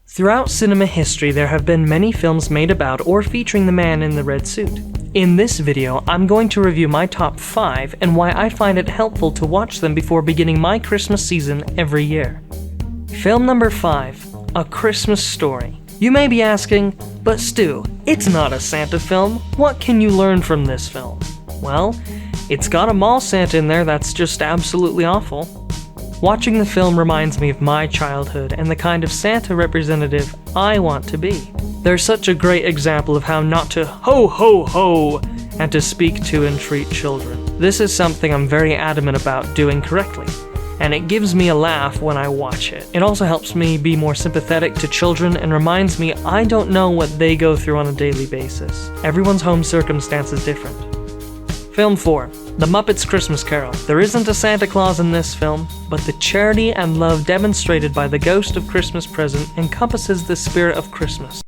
Throughout cinema history, there have been many films made about or featuring the man in the red suit. In this video, I'm going to review my top 5 and why I find it helpful to watch them before beginning my Christmas season every year. Film number 5, A Christmas Story. You may be asking, but Stu, it's not a Santa film. What can you learn from this film? Well, it's got a mall Santa in there that's just absolutely awful. Watching the film reminds me of my childhood and the kind of Santa representative I want to be. They're such a great example of how not to ho ho ho and to speak to and treat children. This is something I'm very adamant about doing correctly, and it gives me a laugh when I watch it. It also helps me be more sympathetic to children and reminds me I don't know what they go through on a daily basis. Everyone's home circumstance is different. Film 4, The Muppets Christmas Carol. There isn't a Santa Claus in this film, but the charity and love demonstrated by the ghost of Christmas Present encompasses the spirit of Christmas.